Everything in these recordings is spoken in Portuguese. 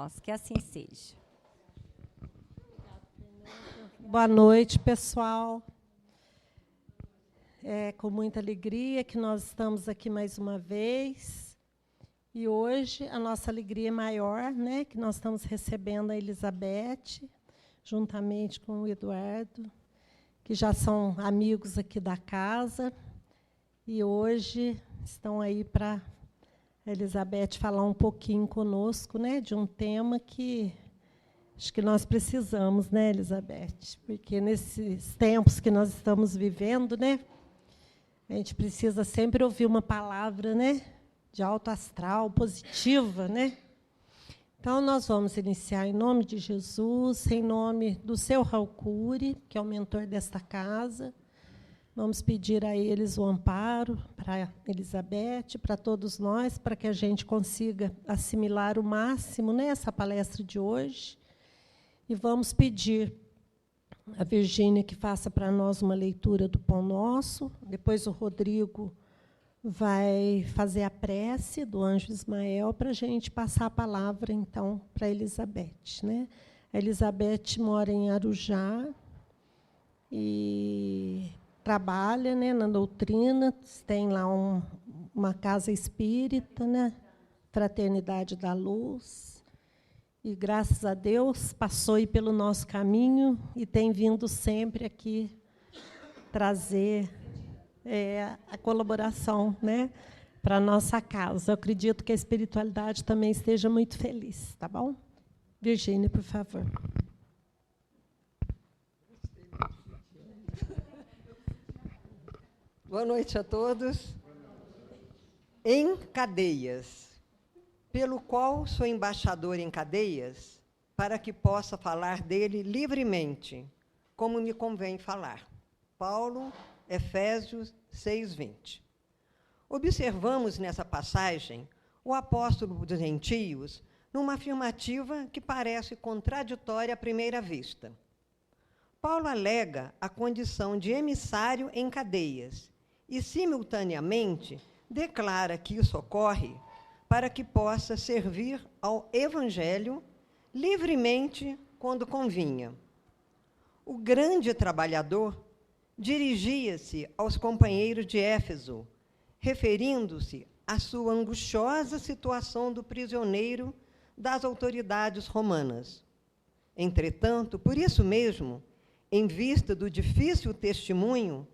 nós. Que assim seja. Boa noite, pessoal. É com muita alegria que nós estamos aqui mais uma vez. E hoje a nossa alegria é maior, né, que nós estamos recebendo a Elizabeth, juntamente com o Eduardo, que já são amigos aqui da casa. E hoje estão aí para a Elizabeth falar um pouquinho conosco, né, de um tema que acho que nós precisamos, né, Elizabeth? Porque nesses tempos que nós estamos vivendo, né, a gente precisa sempre ouvir uma palavra, né, de alto astral, positiva, né? Então, nós vamos iniciar em nome de Jesus, em nome do seu Raul Cury, que é o mentor desta casa. Vamos pedir a eles o amparo, para a Elizabeth, para todos nós, para que a gente consiga assimilar o máximo nessa palestra de hoje. E vamos pedir a Virgínia que faça para nós uma leitura do Pão Nosso. Depois o Rodrigo vai fazer a prece do anjo Ismael para a gente passar a palavra, então, para a Elizabeth, né? A Elizabeth mora em Arujá e trabalha, né, na doutrina, tem lá uma casa espírita, né, Fraternidade da Luz, e, graças a Deus, passou aí pelo nosso caminho e tem vindo sempre aqui trazer a colaboração, né, para a nossa casa. Eu acredito que a espiritualidade também esteja muito feliz, tá bom? Virgínia, por favor. Boa noite a todos. Em cadeias, pelo qual sou embaixador em cadeias, para que possa falar dele livremente, como me convém falar. Paulo, Efésios 6:20. Observamos nessa passagem o apóstolo dos gentios numa afirmativa que parece contraditória à primeira vista. Paulo alega a condição de emissário em cadeias e, simultaneamente, declara que isso ocorre para que possa servir ao Evangelho livremente quando convinha. O grande trabalhador dirigia-se aos companheiros de Éfeso, referindo-se à sua angustiosa situação do prisioneiro das autoridades romanas. Entretanto, por isso mesmo, em vista do difícil testemunho,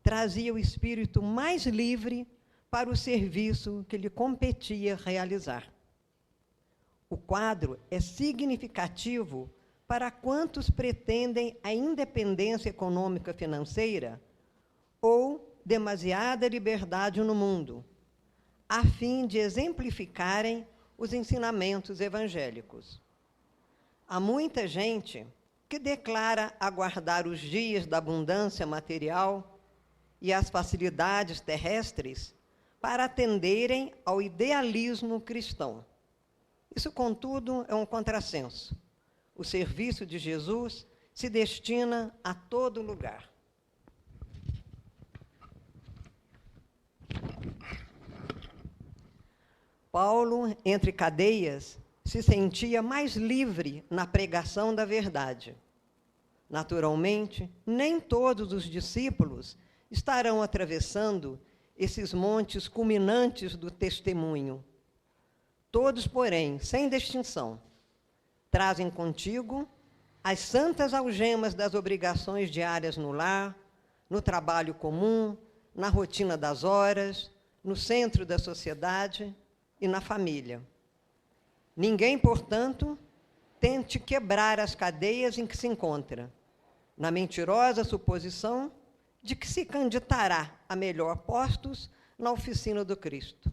trazia o espírito mais livre para o serviço que lhe competia realizar. O quadro é significativo para quantos pretendem a independência econômica financeira ou demasiada liberdade no mundo, a fim de exemplificarem os ensinamentos evangélicos. Há muita gente que declara aguardar os dias da abundância material e as facilidades terrestres para atenderem ao idealismo cristão. Isso, contudo, é um contrassenso. O serviço de Jesus se destina a todo lugar. Paulo, entre cadeias, se sentia mais livre na pregação da verdade. Naturalmente, nem todos os discípulos estarão atravessando esses montes culminantes do testemunho. Todos, porém, sem distinção, trazem contigo as santas algemas das obrigações diárias no lar, no trabalho comum, na rotina das horas, no centro da sociedade e na família. Ninguém, portanto, tente quebrar as cadeias em que se encontra, na mentirosa suposição de que se candidatará a melhor postos na oficina do Cristo.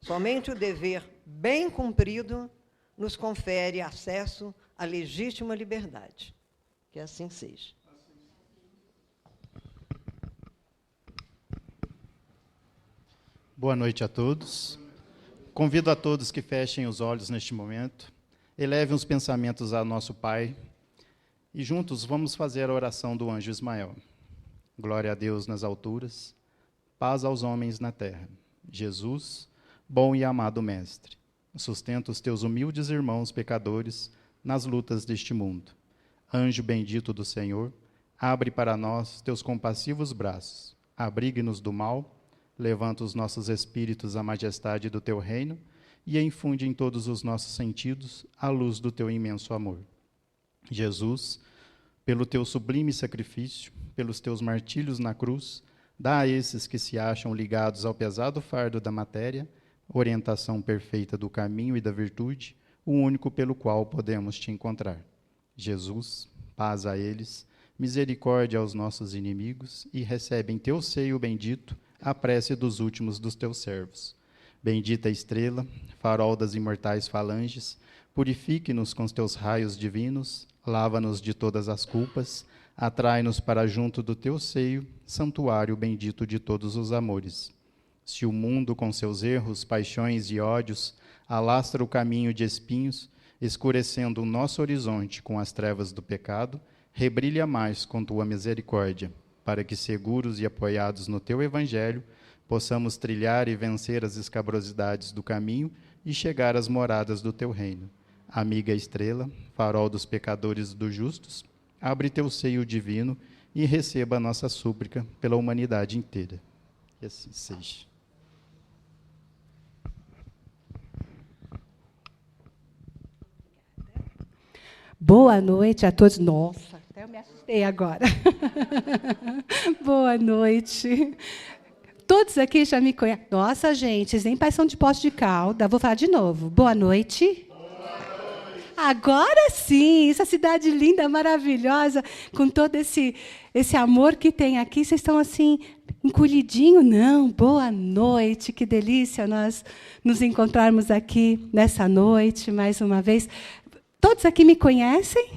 Somente o dever bem cumprido nos confere acesso à legítima liberdade. Que assim seja. Boa noite a todos. Convido a todos que fechem os olhos neste momento, elevem os pensamentos a nosso Pai e juntos vamos fazer a oração do anjo Ismael. Glória a Deus nas alturas, paz aos homens na terra. Jesus, bom e amado Mestre, sustenta os teus humildes irmãos pecadores nas lutas deste mundo. Anjo bendito do Senhor, abre para nós teus compassivos braços, abrigue-nos do mal, levanta os nossos espíritos à majestade do teu reino e infunde em todos os nossos sentidos a luz do teu imenso amor. Jesus, pelo teu sublime sacrifício, pelos teus martírios na cruz, dá a esses que se acham ligados ao pesado fardo da matéria, orientação perfeita do caminho e da virtude, o único pelo qual podemos te encontrar. Jesus, paz a eles, misericórdia aos nossos inimigos, e recebe em teu seio bendito a prece dos últimos dos teus servos. Bendita estrela, farol das imortais falanges, purifique-nos com os teus raios divinos, lava-nos de todas as culpas, atrai-nos para junto do teu seio, santuário bendito de todos os amores. Se o mundo com seus erros, paixões e ódios alastra o caminho de espinhos, escurecendo o nosso horizonte com as trevas do pecado, rebrilha mais com tua misericórdia, para que, seguros e apoiados no teu evangelho, possamos trilhar e vencer as escabrosidades do caminho e chegar às moradas do teu reino. Amiga estrela, farol dos pecadores e dos justos, abre teu seio divino e receba a nossa súplica pela humanidade inteira. Que assim seja. Boa noite a todos. Nossa, até eu me assustei agora. Boa noite. Todos aqui já me conhecem. Nossa, gente, nem são de Poços de Caldas. Vou falar de novo. Boa noite. Agora sim, essa cidade linda, maravilhosa, com todo esse amor que tem aqui. Vocês estão assim, encolhidinho? Não, boa noite, que delícia nós nos encontrarmos aqui nessa noite, mais uma vez. Todos aqui me conhecem?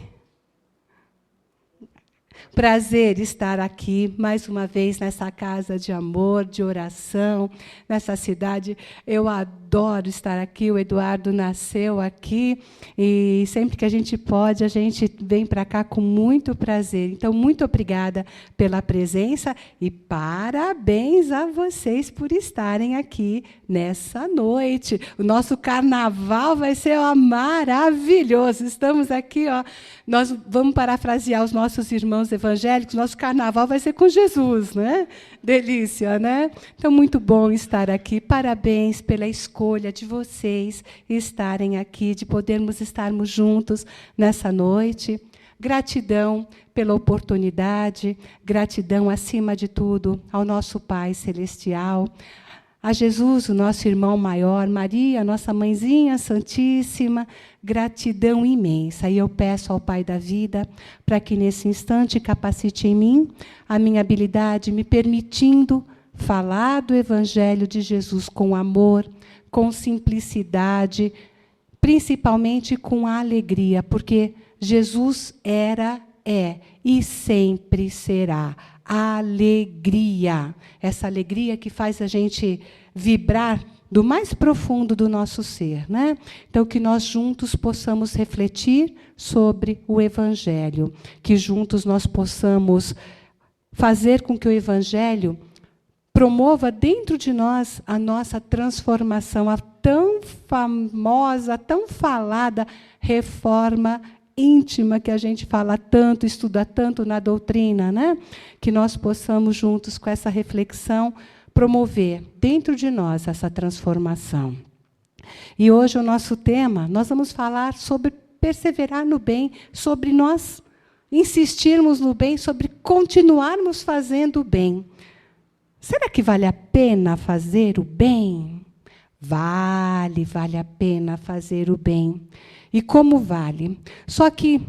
Prazer estar aqui, mais uma vez, nessa casa de amor, de oração, nessa cidade. Eu adoro estar aqui, o Eduardo nasceu aqui, e sempre que a gente pode, a gente vem para cá com muito prazer. Então, muito obrigada pela presença e parabéns a vocês por estarem aqui nessa noite. O nosso carnaval vai ser maravilhoso. Estamos aqui, nós vamos parafrasear os nossos irmãos evangélicos, nosso carnaval vai ser com Jesus, né? Delícia, né? Então, muito bom estar aqui. Parabéns pela escolha de vocês estarem aqui, de podermos estarmos juntos nessa noite. Gratidão pela oportunidade, gratidão, acima de tudo, ao nosso Pai Celestial, a Jesus, o nosso irmão maior, Maria, nossa mãezinha santíssima, gratidão imensa. E eu peço ao Pai da vida para que, nesse instante, capacite em mim a minha habilidade, me permitindo falar do Evangelho de Jesus com amor, com simplicidade, principalmente com alegria, porque Jesus era, é e sempre será alegria. Essa alegria que faz a gente vibrar do mais profundo do nosso ser, né? Então, que nós juntos possamos refletir sobre o Evangelho, que juntos nós possamos fazer com que o Evangelho promova dentro de nós a nossa transformação, a tão famosa, tão falada reforma íntima que a gente fala tanto, estuda tanto na doutrina, né? Que nós possamos, juntos com essa reflexão, promover dentro de nós essa transformação. E hoje o nosso tema, nós vamos falar sobre perseverar no bem, sobre nós insistirmos no bem, sobre continuarmos fazendo o bem. Será que vale a pena fazer o bem? Vale a pena fazer o bem. E como vale? Só que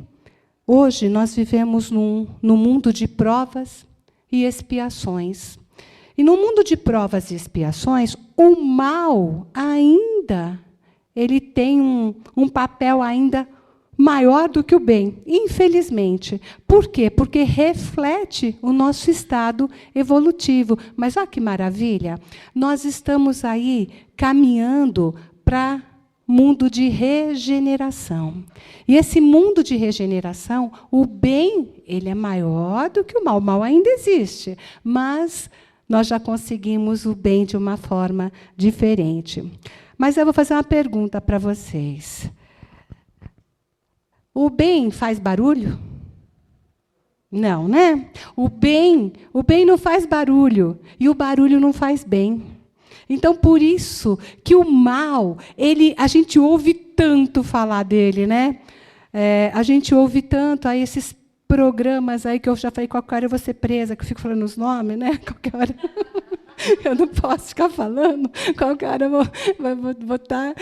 hoje nós vivemos num mundo de provas e expiações. E no mundo de provas e expiações, o mal ainda ele tem um papel ainda maior do que o bem, infelizmente. Por quê? Porque reflete o nosso estado evolutivo. Mas olha que maravilha! Nós estamos aí caminhando para mundo de regeneração. E esse mundo de regeneração, o bem, ele é maior do que o mal. O mal ainda existe, mas nós já conseguimos o bem de uma forma diferente. Mas eu vou fazer uma pergunta para vocês. O bem faz barulho? Não, né? O bem não faz barulho, e o barulho não faz bem. Então, por isso que o mal, a gente ouve tanto falar dele, né? A gente ouve tanto aí esses programas aí que eu já falei, qualquer hora eu vou ser presa, que eu fico falando os nomes, né? Qualquer hora eu não posso ficar falando, qualquer hora eu vou botar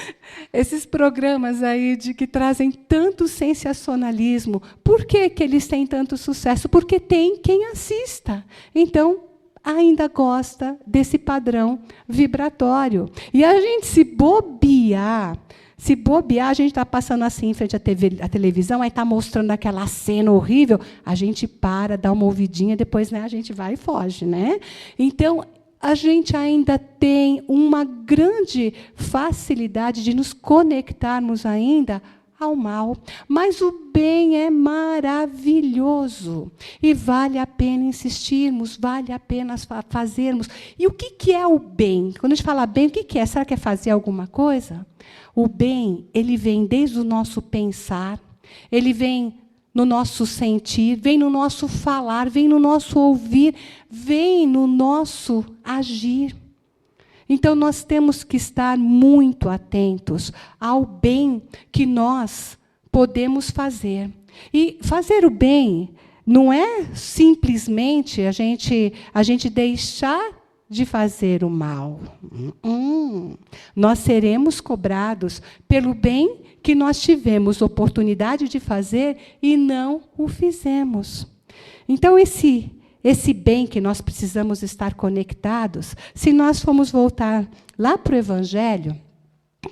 esses programas aí que trazem tanto sensacionalismo. Por que eles têm tanto sucesso? Porque tem quem assista. Então, ainda gosta desse padrão vibratório. E a gente se bobear, a gente está passando assim em frente à televisão, aí está mostrando aquela cena horrível, a gente para, dá uma ouvidinha, depois, né, a gente vai e foge, né? Então, a gente ainda tem uma grande facilidade de nos conectarmos ainda ao mal. Mas o bem é maravilhoso. E vale a pena insistirmos, vale a pena fazermos. E o que é o bem? Quando a gente fala bem, o que é? Será que é fazer alguma coisa? O bem, ele vem desde o nosso pensar, ele vem no nosso sentir, vem no nosso falar, vem no nosso ouvir, vem no nosso agir. Então, nós temos que estar muito atentos ao bem que nós podemos fazer. E fazer o bem não é simplesmente a gente deixar de fazer o mal. Nós seremos cobrados pelo bem que nós tivemos oportunidade de fazer e não o fizemos. Então, esse bem que nós precisamos estar conectados, se nós formos voltar lá para o Evangelho,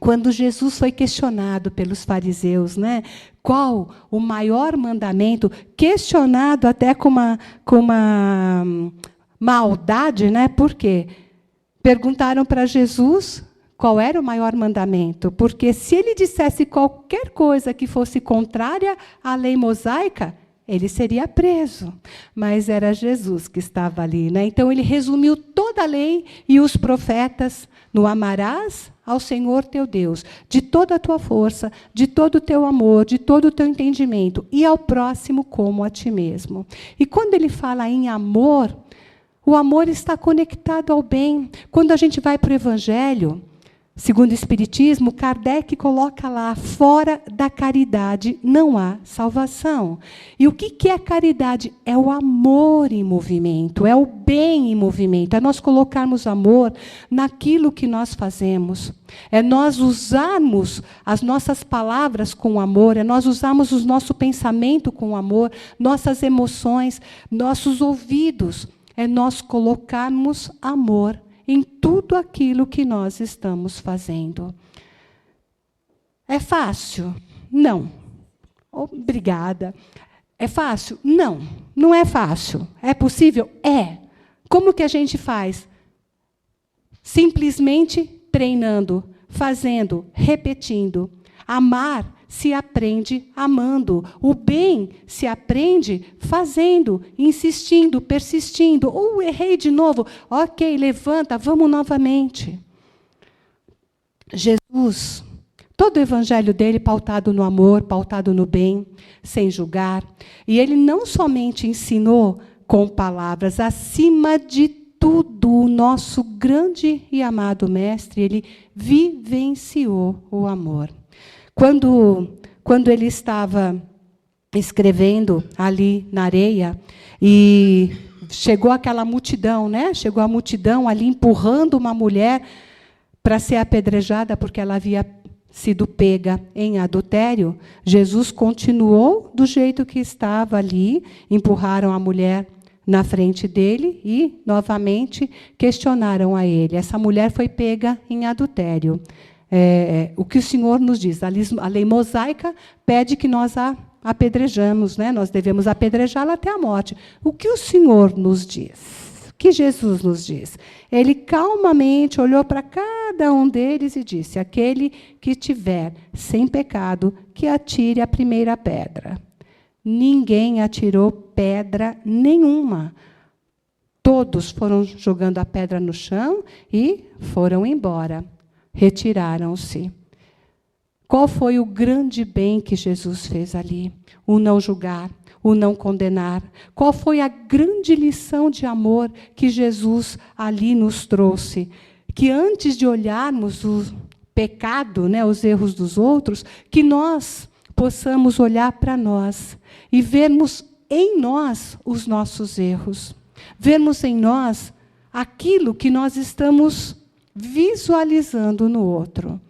quando Jesus foi questionado pelos fariseus, né, qual o maior mandamento, questionado até com uma maldade, né, por quê? Perguntaram para Jesus qual era o maior mandamento, porque se ele dissesse qualquer coisa que fosse contrária à lei mosaica, ele seria preso. Mas era Jesus que estava ali, né? Então, ele resumiu toda a lei e os profetas no amarás ao Senhor teu Deus, de toda a tua força, de todo o teu amor, de todo o teu entendimento, e ao próximo como a ti mesmo. E quando ele fala em amor, o amor está conectado ao bem. Quando a gente vai para o Evangelho, segundo o Espiritismo, Kardec coloca lá, fora da caridade não há salvação. E o que é a caridade? É o amor em movimento, é o bem em movimento, é nós colocarmos amor naquilo que nós fazemos. É nós usarmos as nossas palavras com amor, é nós usarmos o nosso pensamento com amor, nossas emoções, nossos ouvidos, é nós colocarmos amor em tudo aquilo que nós estamos fazendo. É fácil? Não. Obrigada. É fácil? Não. Não é fácil. É possível? É. Como que a gente faz? Simplesmente treinando, fazendo, repetindo. Amar se aprende amando. O bem se aprende fazendo, insistindo, persistindo. Errei de novo. Ok, levanta, vamos novamente. Jesus, todo o evangelho dele pautado no amor, pautado no bem, sem julgar. E ele não somente ensinou com palavras, acima de tudo, o nosso grande e amado mestre, ele vivenciou o amor. Quando ele estava escrevendo ali na areia, e chegou aquela multidão, né? Chegou a multidão ali empurrando uma mulher para ser apedrejada, porque ela havia sido pega em adultério, Jesus continuou do jeito que estava ali, empurraram a mulher na frente dele e, novamente, questionaram a ele. Essa mulher foi pega em adultério. O que o Senhor nos diz? A lei mosaica pede que nós a apedrejamos, né? Nós devemos apedrejá-la até a morte. O que o Senhor nos diz? O que Jesus nos diz? Ele calmamente olhou para cada um deles e disse: aquele que tiver sem pecado, que atire a primeira pedra. Ninguém atirou pedra nenhuma. Todos foram jogando a pedra no chão e foram embora. retiraram-se. Qual foi o grande bem que Jesus fez ali? O não julgar, o não condenar. Qual foi a grande lição de amor que Jesus ali nos trouxe? Que antes de olharmos o pecado, né, os erros dos outros, que nós possamos olhar para nós e vermos em nós os nossos erros. Vermos em nós aquilo que nós estamos visualizando no outro.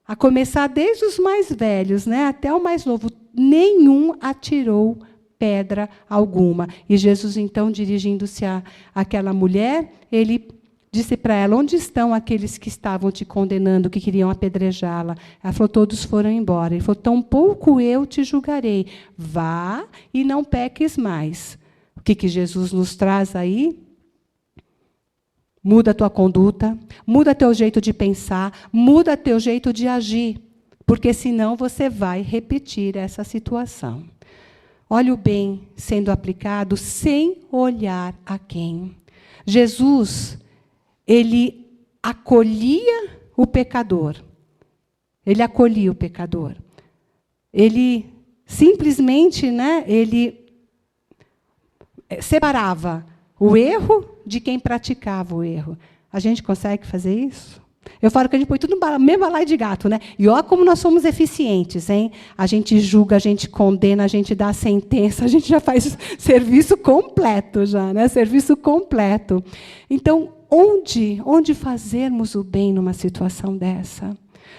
A começar desde os mais velhos, né, até o mais novo, nenhum atirou pedra alguma. E Jesus, então, dirigindo-se àquela mulher, ele disse para ela: onde estão aqueles que estavam te condenando, que queriam apedrejá-la? Ela falou: todos foram embora. Ele falou: tampouco eu te julgarei. Vá e não peques mais. O que Jesus nos traz aí? Muda a tua conduta, muda teu jeito de pensar, muda teu jeito de agir, porque senão você vai repetir essa situação. Olha o bem sendo aplicado sem olhar a quem. Jesus, ele acolhia o pecador. Ele acolhia o pecador. Ele simplesmente, né, ele separava o erro de quem praticava o erro. A gente consegue fazer isso? Eu falo que a gente põe tudo no mesmo balaio de gato, né? E olha como nós somos eficientes, hein? A gente julga, a gente condena, a gente dá a sentença, a gente já faz serviço completo já, né? Serviço completo. Então, onde fazermos o bem numa situação dessa?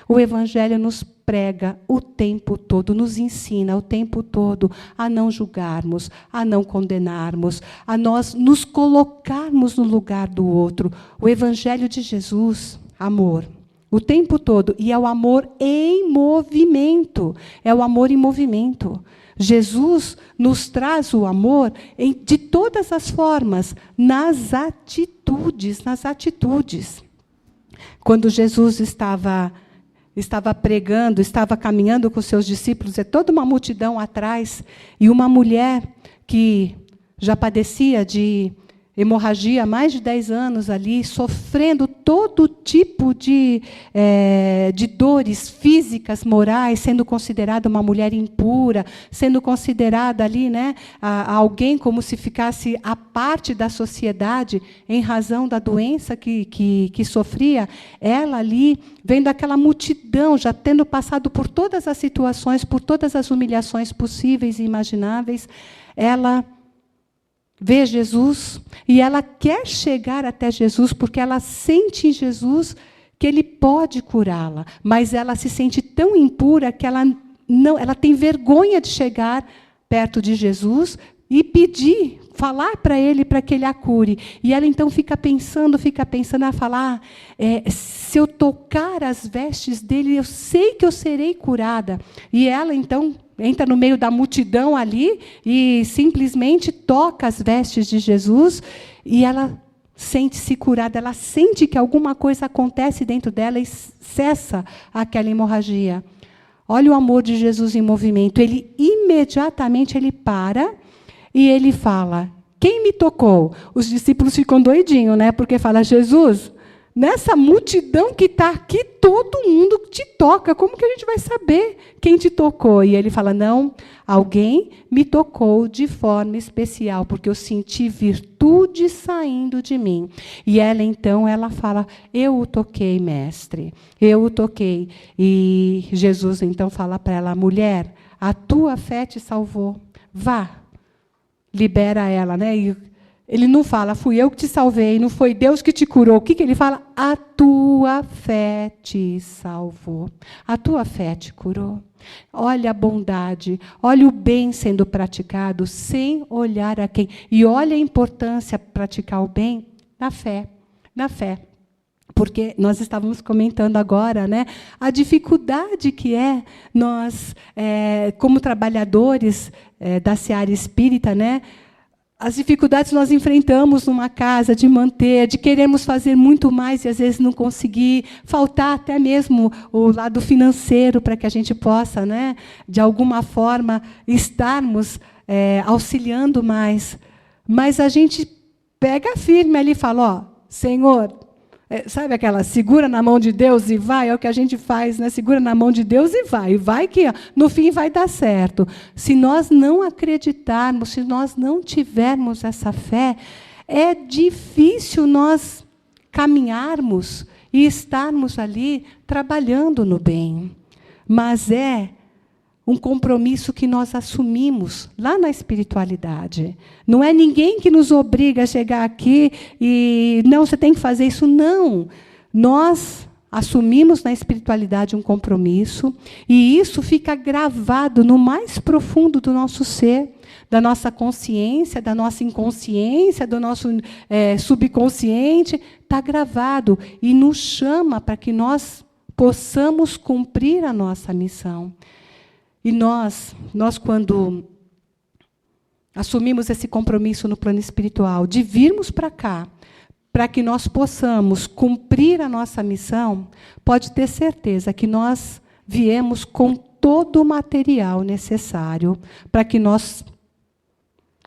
O Evangelho nos prega o tempo todo, nos ensina o tempo todo a não julgarmos, a não condenarmos, a nós nos colocarmos no lugar do outro. O Evangelho de Jesus, amor, o tempo todo. E é o amor em movimento. É o amor em movimento. Jesus nos traz o amor de todas as formas, nas atitudes, nas atitudes. Quando Jesus estava pregando, estava caminhando com seus discípulos, toda uma multidão atrás, e uma mulher que já padecia de hemorragia há mais de 10 anos ali, sofrendo todo tipo de dores físicas, morais, sendo considerada uma mulher impura, sendo considerada ali, né, alguém como se ficasse à parte da sociedade em razão da doença que sofria. Ela ali, vendo aquela multidão, já tendo passado por todas as situações, por todas as humilhações possíveis e imagináveis, ela vê Jesus e ela quer chegar até Jesus porque ela sente em Jesus que ele pode curá-la, mas ela se sente tão impura que ela tem vergonha de chegar perto de Jesus e pedir, falar para ele para que ele a cure. E ela então fica pensando a falar: se eu tocar as vestes dele, eu sei que eu serei curada. E ela então entra no meio da multidão ali e simplesmente toca as vestes de Jesus e ela sente-se curada, ela sente que alguma coisa acontece dentro dela e cessa aquela hemorragia. Olha o amor de Jesus em movimento. Ele imediatamente para e ele fala: quem me tocou? Os discípulos ficam doidinhos, né? Porque fala: Jesus, nessa multidão que está aqui, todo mundo te toca. Como que a gente vai saber quem te tocou? E ele fala: não, alguém me tocou de forma especial, porque eu senti virtude saindo de mim. E ela, então, fala: eu o toquei, mestre, eu o toquei. E Jesus, então, fala para ela: mulher, a tua fé te salvou. Vá, libera ela, né? E ele não fala: fui eu que te salvei, não foi Deus que te curou. O que ele fala? A tua fé te salvou. A tua fé te curou. Olha a bondade, olha o bem sendo praticado sem olhar a quem. E olha a importância de praticar o bem na fé, na fé. Porque nós estávamos comentando agora, né, a dificuldade que é nós, como trabalhadores da seara espírita, né, as dificuldades nós enfrentamos numa casa de manter, de queremos fazer muito mais e às vezes não conseguir, faltar até mesmo o lado financeiro para que a gente possa, né, de alguma forma, estarmos auxiliando mais. Mas a gente pega firme ali e fala: ó, Senhor, sabe aquela segura na mão de Deus e vai? É o que a gente faz, né? Segura na mão de Deus e vai. Vai que no fim vai dar certo. Se nós não acreditarmos, se nós não tivermos essa fé, é difícil nós caminharmos e estarmos ali trabalhando no bem. Mas é um compromisso que nós assumimos lá na espiritualidade. Não é ninguém que nos obriga a chegar aqui e, não, você tem que fazer isso. Não. Nós assumimos na espiritualidade um compromisso e isso fica gravado no mais profundo do nosso ser, da nossa consciência, da nossa inconsciência, do nosso subconsciente. Está gravado e nos chama para que nós possamos cumprir a nossa missão. E nós, quando assumimos esse compromisso no plano espiritual, de virmos para cá, para que nós possamos cumprir a nossa missão, pode ter certeza que nós viemos com todo o material necessário para que nós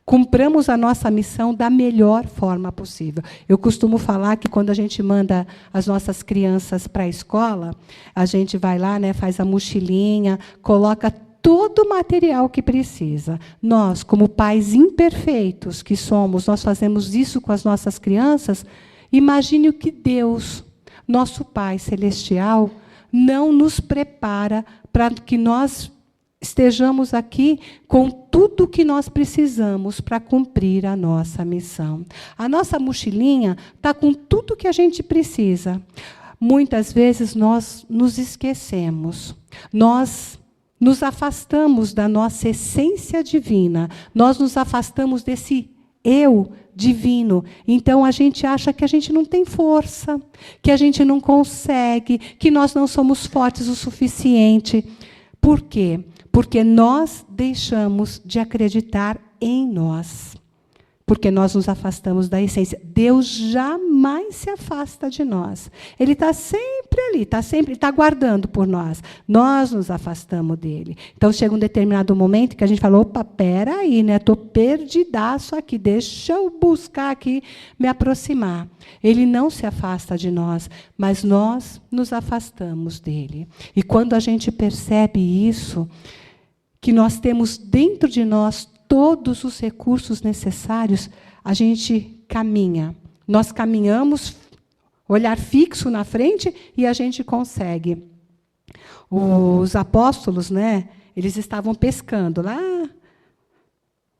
cumpramos a nossa missão da melhor forma possível. Eu costumo falar que quando a gente manda as nossas crianças para a escola, a gente vai lá, né, faz a mochilinha, coloca todo o material que precisa. Nós, como pais imperfeitos que somos, nós fazemos isso com as nossas crianças. Imagine o que Deus, nosso Pai Celestial, não nos prepara para que nós estejamos aqui com tudo o que nós precisamos para cumprir a nossa missão. A nossa mochilinha está com tudo que a gente precisa. Muitas vezes nós nos esquecemos. Nós nos afastamos da nossa essência divina. Nós nos afastamos desse eu divino. Então, a gente acha que a gente não tem força, que a gente não consegue, que nós não somos fortes o suficiente. Por quê? Porque nós deixamos de acreditar em nós. Porque nós nos afastamos da essência. Deus jamais se afasta de nós. Ele está sempre ali, está guardando por nós. Nós nos afastamos dele. Então, chega um determinado momento que a gente fala, opa, peraí, né? Estou perdidaço aqui, deixa eu buscar aqui, me aproximar. Ele não se afasta de nós, mas nós nos afastamos dele. E quando a gente percebe isso, que nós temos dentro de nós todos os recursos necessários, a gente caminha. Nós caminhamos, olhar fixo na frente, e a gente consegue. Os apóstolos, né, eles estavam pescando lá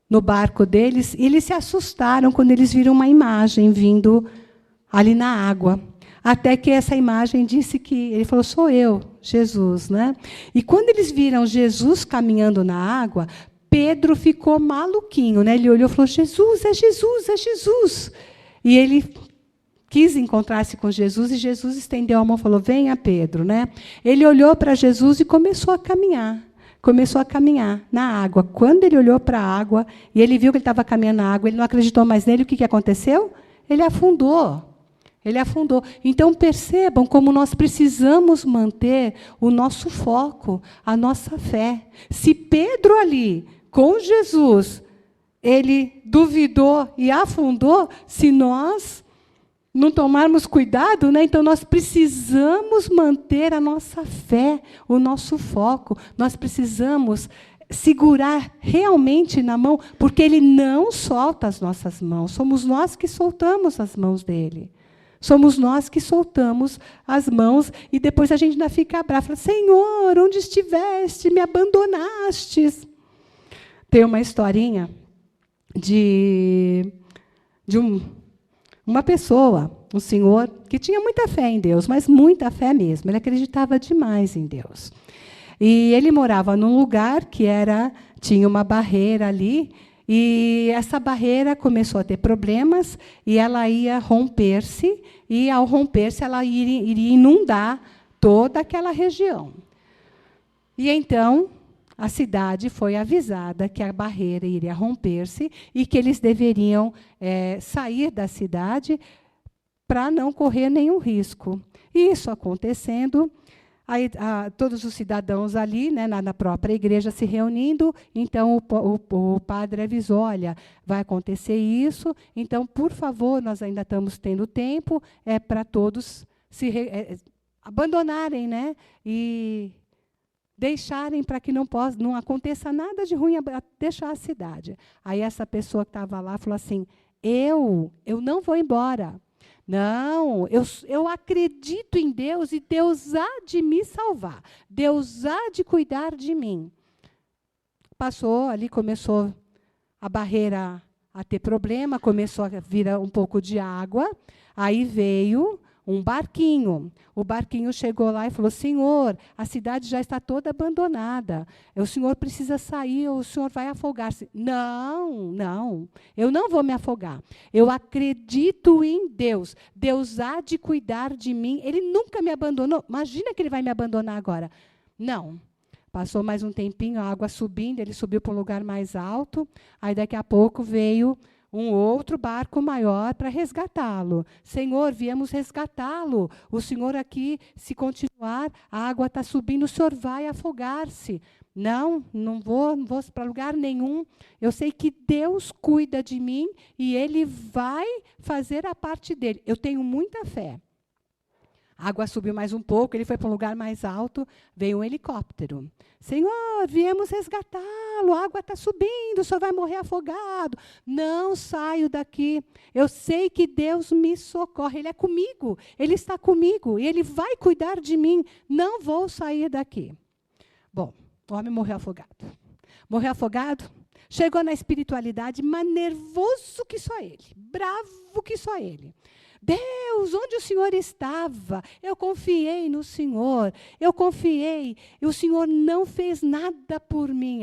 no barco deles, e eles se assustaram quando eles viram uma imagem vindo ali na água. Até que essa imagem disse que, ele falou, sou eu, Jesus, né? E quando eles viram Jesus caminhando na água, Pedro ficou maluquinho, né? Ele olhou e falou, Jesus, é Jesus, é Jesus. E ele quis encontrar-se com Jesus, e Jesus estendeu a mão e falou, venha, Pedro, né? Ele olhou para Jesus e começou a caminhar na água. Quando ele olhou para a água, e ele viu que ele estava caminhando na água, ele não acreditou mais nele, o que aconteceu? Ele afundou. Então, percebam como nós precisamos manter o nosso foco, a nossa fé. Se Pedro ali, com Jesus, ele duvidou e afundou, se nós não tomarmos cuidado, né? Então nós precisamos manter a nossa fé, o nosso foco. Nós precisamos segurar realmente na mão, porque ele não solta as nossas mãos. Somos nós que soltamos as mãos dele. Somos nós que soltamos as mãos e depois a gente ainda fica bravo. Fala, Senhor, onde estiveste? Me abandonastes. Tem uma historinha de uma pessoa, um senhor, que tinha muita fé em Deus, mas muita fé mesmo. Ele acreditava demais em Deus. E ele morava num lugar que tinha uma barreira ali, e essa barreira começou a ter problemas, e ela ia romper-se, e, ao romper-se, ela iria inundar toda aquela região. E, então, a cidade foi avisada que a barreira iria romper-se e que eles deveriam sair da cidade para não correr nenhum risco. Isso acontecendo, Aí, todos os cidadãos ali, né, na própria igreja, se reunindo, então o padre avisou, olha, vai acontecer isso, então, por favor, nós ainda estamos tendo tempo, para todos abandonarem, né, e deixarem para que não aconteça nada de ruim, deixar a cidade. Aí essa pessoa que estava lá falou assim, eu não vou embora. Não, eu acredito em Deus e Deus há de me salvar. Deus há de cuidar de mim. Passou, ali começou a barreira a ter problema, começou a vir um pouco de água, aí veio um barquinho. O barquinho chegou lá e falou, Senhor, a cidade já está toda abandonada. O senhor precisa sair, ou o senhor vai afogar-se. Não, eu não vou me afogar. Eu acredito em Deus. Deus há de cuidar de mim. Ele nunca me abandonou. Imagina que ele vai me abandonar agora. Não. Passou mais um tempinho, a água subindo, ele subiu para um lugar mais alto, aí daqui a pouco veio um outro barco maior para resgatá-lo. Senhor, viemos resgatá-lo. O senhor aqui, se continuar, a água está subindo, o senhor vai afogar-se. Não vou para lugar nenhum. Eu sei que Deus cuida de mim e Ele vai fazer a parte dele. Eu tenho muita fé. A água subiu mais um pouco, ele foi para um lugar mais alto, veio um helicóptero. Senhor, viemos resgatá-lo, a água está subindo, o senhor vai morrer afogado. Não saio daqui. Eu sei que Deus me socorre, Ele é comigo, Ele está comigo, e Ele vai cuidar de mim. Não vou sair daqui. Bom, o homem morreu afogado. Morreu afogado, chegou na espiritualidade, mas nervoso que só ele, bravo que só ele. Deus, onde o Senhor estava? Eu confiei no Senhor, eu confiei, e o Senhor não fez nada por mim.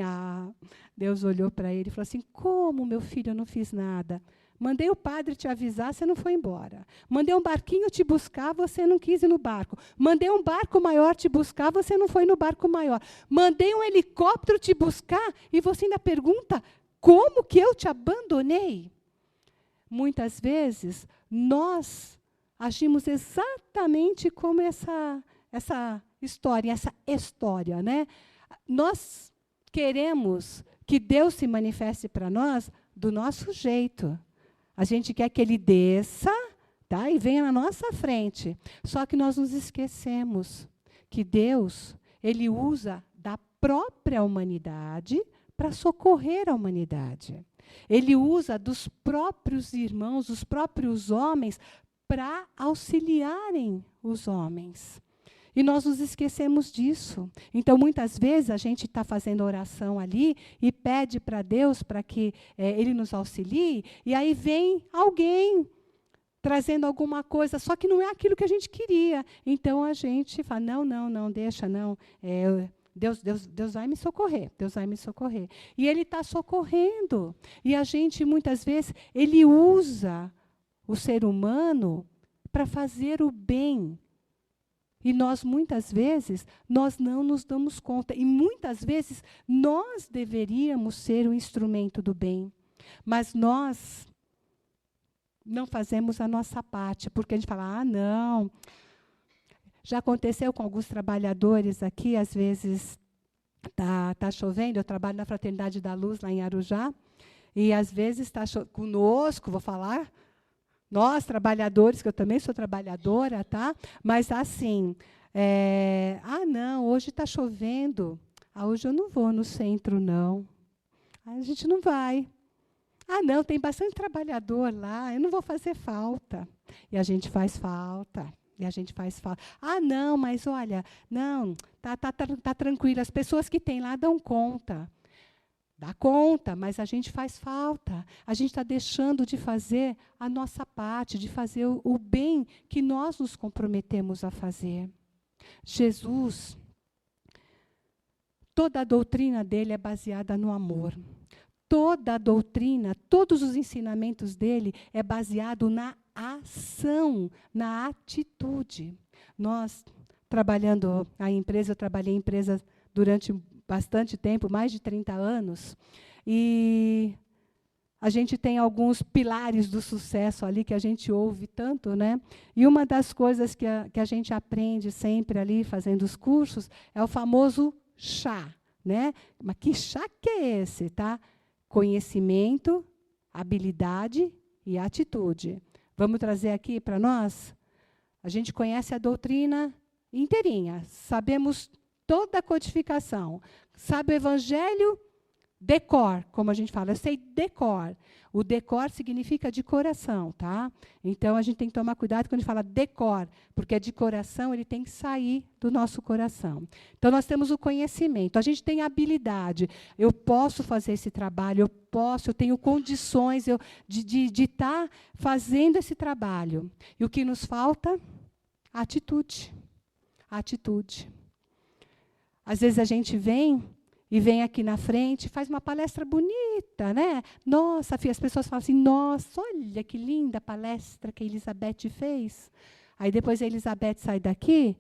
Deus olhou para ele e falou assim, como, meu filho, eu não fiz nada? Mandei o padre te avisar, você não foi embora. Mandei um barquinho te buscar, você não quis ir no barco. Mandei um barco maior te buscar, você não foi no barco maior. Mandei um helicóptero te buscar, e você ainda pergunta, como que eu te abandonei? Muitas vezes, nós agimos exatamente como essa história, né? Nós queremos que Deus se manifeste para nós do nosso jeito. A gente quer que Ele desça, tá? E venha na nossa frente. Só que nós nos esquecemos que Deus, Ele usa da própria humanidade para socorrer a humanidade. Ele usa dos próprios irmãos, dos próprios homens, para auxiliarem os homens. E nós nos esquecemos disso. Então, muitas vezes, a gente está fazendo oração ali e pede para Deus para que Ele nos auxilie, e aí vem alguém trazendo alguma coisa, só que não é aquilo que a gente queria. Então, a gente fala, não, deixa, não. Deus vai me socorrer, Deus vai me socorrer. E Ele está socorrendo. E a gente, muitas vezes, Ele usa o ser humano para fazer o bem. E nós, muitas vezes, nós não nos damos conta. E, muitas vezes, nós deveríamos ser o instrumento do bem. Mas nós não fazemos a nossa parte, porque a gente fala, não... Já aconteceu com alguns trabalhadores aqui, às vezes tá chovendo, eu trabalho na Fraternidade da Luz, lá em Arujá, e às vezes está conosco, vou falar, nós trabalhadores, que eu também sou trabalhadora, tá? Mas assim, não, hoje está chovendo, hoje eu não vou no centro, não. A gente não vai. Não, tem bastante trabalhador lá, eu não vou fazer falta. E a gente faz falta. E a gente faz falta. Não, mas olha, não, tá tranquilo. As pessoas que têm lá dão conta. Dá conta, mas a gente faz falta. A gente está deixando de fazer a nossa parte, de fazer o bem que nós nos comprometemos a fazer. Jesus, toda a doutrina dele é baseada no amor. Toda a doutrina, todos os ensinamentos dele é baseado na ação, na atitude. Nós, trabalhando a empresa, eu trabalhei em empresa durante bastante tempo, mais de 30 anos, e a gente tem alguns pilares do sucesso ali que a gente ouve tanto, né? E uma das coisas que a gente aprende sempre ali, fazendo os cursos, é o famoso chá, né? Mas que chá que é esse, tá? Conhecimento, habilidade e atitude. Vamos trazer aqui para nós? A gente conhece a doutrina inteirinha, sabemos toda a codificação, sabe o evangelho decor, como a gente fala, eu sei decor. O decor significa de coração, tá? Então, a gente tem que tomar cuidado quando a gente fala decor, porque de coração, ele tem que sair do nosso coração. Então, nós temos o conhecimento, a gente tem a habilidade. Eu posso fazer esse trabalho, eu tenho condições de estar fazendo esse trabalho. E o que nos falta? Atitude. Atitude. Às vezes, a gente vem aqui na frente, faz uma palestra bonita, né? Nossa, as pessoas falam assim, nossa, olha que linda a palestra que a Elizabeth fez. Aí depois a Elizabeth sai daqui,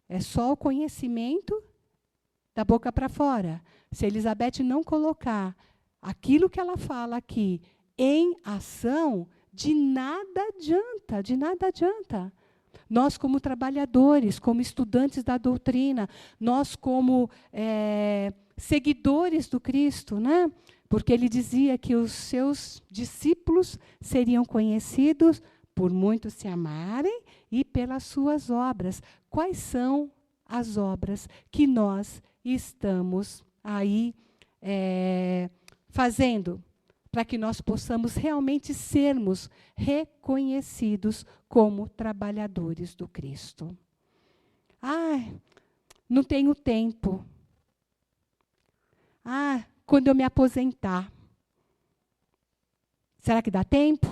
é só o conhecimento da boca para fora. Se a Elizabeth não colocar aquilo que ela fala aqui em ação, de nada adianta, de nada adianta. Nós, como trabalhadores, como estudantes da doutrina, nós, como seguidores do Cristo, né? Porque ele dizia que os seus discípulos seriam conhecidos por muitos se amarem e pelas suas obras. Quais são as obras que nós estamos aí fazendo para que nós possamos realmente sermos reconhecidos como trabalhadores do Cristo? Não tenho tempo. Quando eu me aposentar. Será que dá tempo?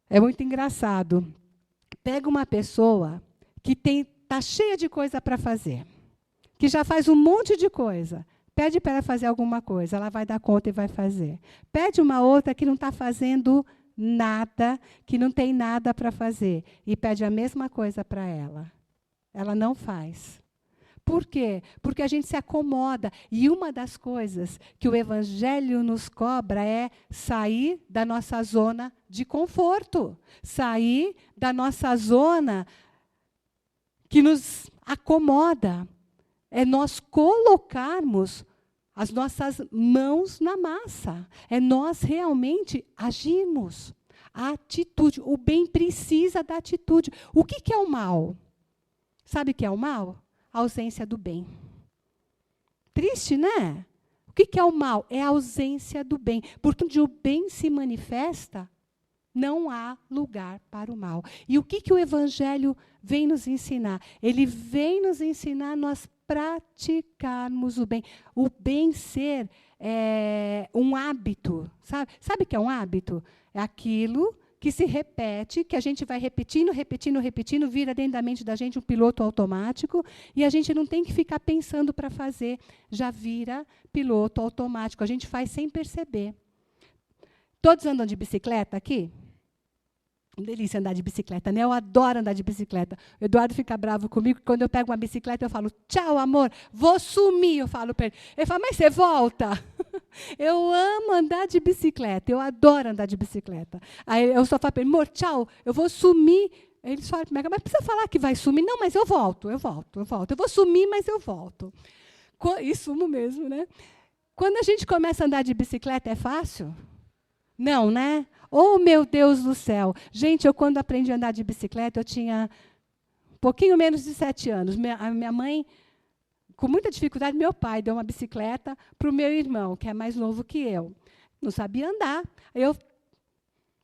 É muito engraçado. Pega uma pessoa que está cheia de coisa para fazer, que já faz um monte de coisa. Pede para ela fazer alguma coisa, ela vai dar conta e vai fazer. Pede uma outra que não está fazendo nada, que não tem nada para fazer, e pede a mesma coisa para ela. Ela não faz. Por quê? Porque a gente se acomoda. E uma das coisas que o Evangelho nos cobra é sair da nossa zona de conforto. Sair da nossa zona que nos acomoda. É nós colocarmos as nossas mãos na massa. É nós realmente agirmos. A atitude. O bem precisa da atitude. O que é o mal? Sabe o que é o mal? A ausência do bem. Triste, né? O que é o mal? É a ausência do bem. Porque onde o bem se manifesta, não há lugar para o mal. E o que o Evangelho vem nos ensinar? Ele vem nos ensinar nós praticarmos o bem. O bem ser um hábito. Sabe o que é um hábito? É aquilo que se repete, que a gente vai repetindo, vira dentro da mente da gente um piloto automático, e a gente não tem que ficar pensando para fazer, já vira piloto automático. A gente faz sem perceber. Todos andam de bicicleta aqui? Delícia andar de bicicleta, né? Eu adoro andar de bicicleta. O Eduardo fica bravo comigo, quando eu pego uma bicicleta, eu falo, tchau, amor, vou sumir, eu falo para ele. Ele fala, mas você volta? Eu amo andar de bicicleta, eu adoro andar de bicicleta. Aí eu só falo para ele, amor, tchau, eu vou sumir. Ele fala, mas precisa falar que vai sumir? Não, mas eu volto. Eu vou sumir, mas eu volto. E sumo mesmo, né? Quando a gente começa a andar de bicicleta, é fácil? Não, né? Oh, meu Deus do céu. Gente, eu quando aprendi a andar de bicicleta, eu tinha um pouquinho menos de 7 anos. A minha mãe, com muita dificuldade, meu pai deu uma bicicleta para o meu irmão, que é mais novo que eu. Não sabia andar. Eu,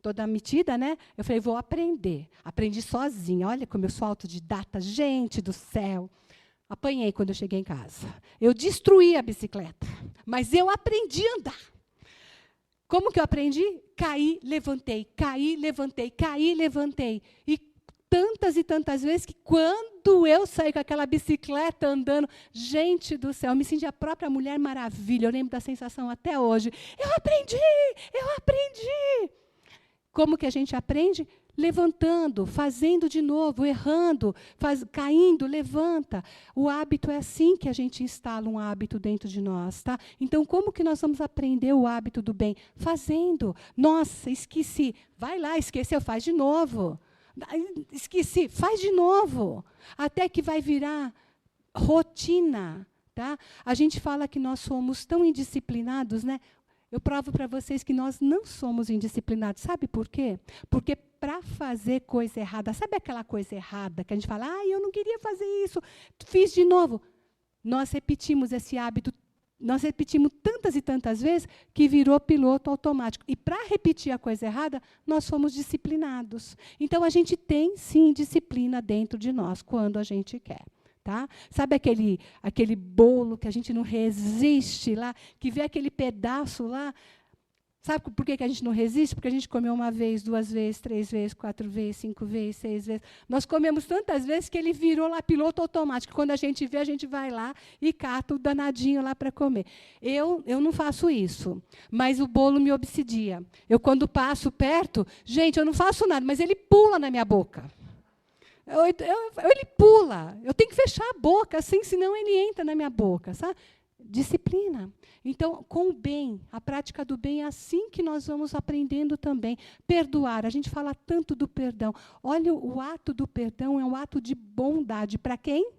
toda metida, né? Eu falei, vou aprender. Aprendi sozinha. Olha como eu sou autodidata. Gente do céu. Apanhei quando eu cheguei em casa. Eu destruí a bicicleta, mas eu aprendi a andar. Como que eu aprendi? Caí, levantei, caí, levantei, caí, levantei. E tantas vezes que quando eu saí com aquela bicicleta andando, gente do céu, eu me senti a própria Mulher Maravilha. Eu lembro da sensação até hoje. Eu aprendi! Como que a gente aprende? levantando, fazendo de novo, errando, caindo, levanta. O hábito é assim que a gente instala um hábito dentro de nós, tá? Então, como que nós vamos aprender o hábito do bem? Fazendo. Nossa, esqueci. Vai lá, esqueceu, faz de novo. Esqueci, faz de novo. Até que vai virar rotina, tá? A gente fala que nós somos tão indisciplinados, né? Eu provo para vocês que nós não somos indisciplinados. Sabe por quê? Porque para fazer coisa errada, sabe aquela coisa errada que a gente fala, eu não queria fazer isso, fiz de novo. Nós repetimos esse hábito, nós repetimos tantas e tantas vezes que virou piloto automático. E para repetir a coisa errada, nós somos disciplinados. Então, a gente tem, sim, disciplina dentro de nós, quando a gente quer. Tá? Sabe aquele bolo que a gente não resiste lá, que vê aquele pedaço lá? Sabe por que a gente não resiste? Porque a gente comeu 1 vez, 2 vezes, 3 vezes, 4 vezes, 5 vezes, 6 vezes. Nós comemos tantas vezes que ele virou lá piloto automático. Quando a gente vê, a gente vai lá e cata o danadinho lá para comer. Eu não faço isso, mas o bolo me obsidia. Eu, quando passo perto, gente, eu não faço nada, mas ele pula na minha boca. Ele pula. Eu tenho que fechar a boca, assim, senão ele entra na minha boca. Sabe? Disciplina. Então, com o bem, a prática do bem é assim que nós vamos aprendendo também. Perdoar. A gente fala tanto do perdão. Olha, o ato do perdão é um ato de bondade. Para quem?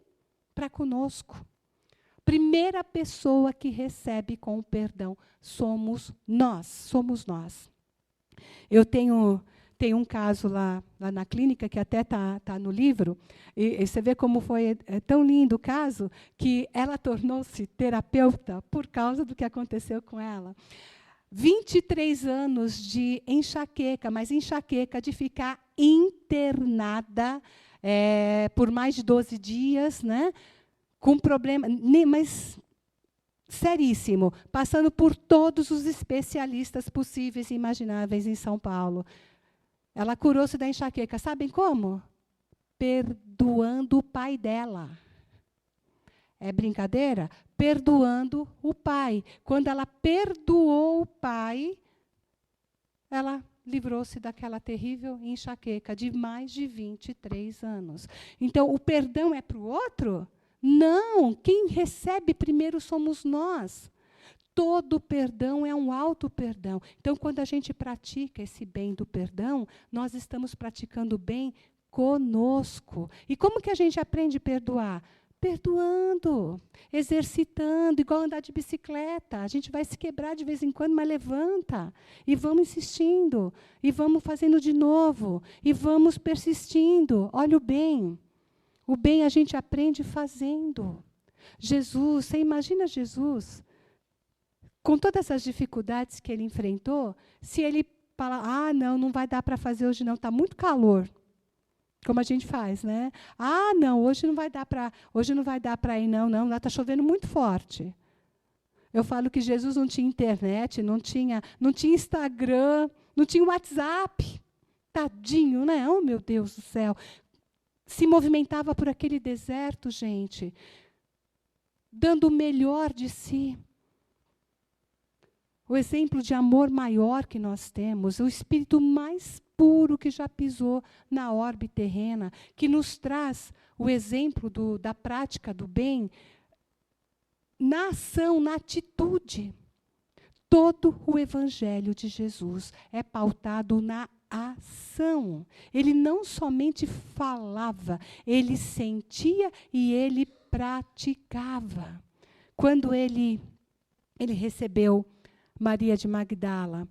Para conosco. Primeira pessoa que recebe com o perdão somos nós. Somos nós. Eu tenho um caso lá na clínica, que até está no livro, e você vê como foi tão lindo o caso, que ela tornou-se terapeuta por causa do que aconteceu com ela. 23 anos de enxaqueca, mas enxaqueca de ficar internada por mais de 12 dias, né, com problema, mas seríssimo, passando por todos os especialistas possíveis e imagináveis em São Paulo. Ela curou-se da enxaqueca. Sabem como? Perdoando o pai dela. É brincadeira? Perdoando o pai. Quando ela perdoou o pai, ela livrou-se daquela terrível enxaqueca de mais de 23 anos. Então, o perdão é para o outro? Não. Quem recebe primeiro somos nós. Todo perdão é um auto-perdão. Então, quando a gente pratica esse bem do perdão, nós estamos praticando o bem conosco. E como que a gente aprende a perdoar? Perdoando, exercitando, igual andar de bicicleta. A gente vai se quebrar de vez em quando, mas levanta. E vamos insistindo, e vamos fazendo de novo, e vamos persistindo. Olha o bem. O bem a gente aprende fazendo. Jesus, você imagina Jesus, com todas essas dificuldades que ele enfrentou, se ele fala, não vai dar para fazer hoje não, está muito calor, como a gente faz, né? Não, hoje não vai dar para ir não, lá está chovendo muito forte. Eu falo que Jesus não tinha internet, não tinha Instagram, não tinha WhatsApp. Tadinho, né? Oh, meu Deus do céu. Se movimentava por aquele deserto, gente, dando o melhor de si. O exemplo de amor maior que nós temos, o espírito mais puro que já pisou na orbe terrena, que nos traz o exemplo da prática do bem na ação, na atitude. Todo o evangelho de Jesus é pautado na ação. Ele não somente falava, ele sentia e ele praticava. Quando ele recebeu Maria de Magdala,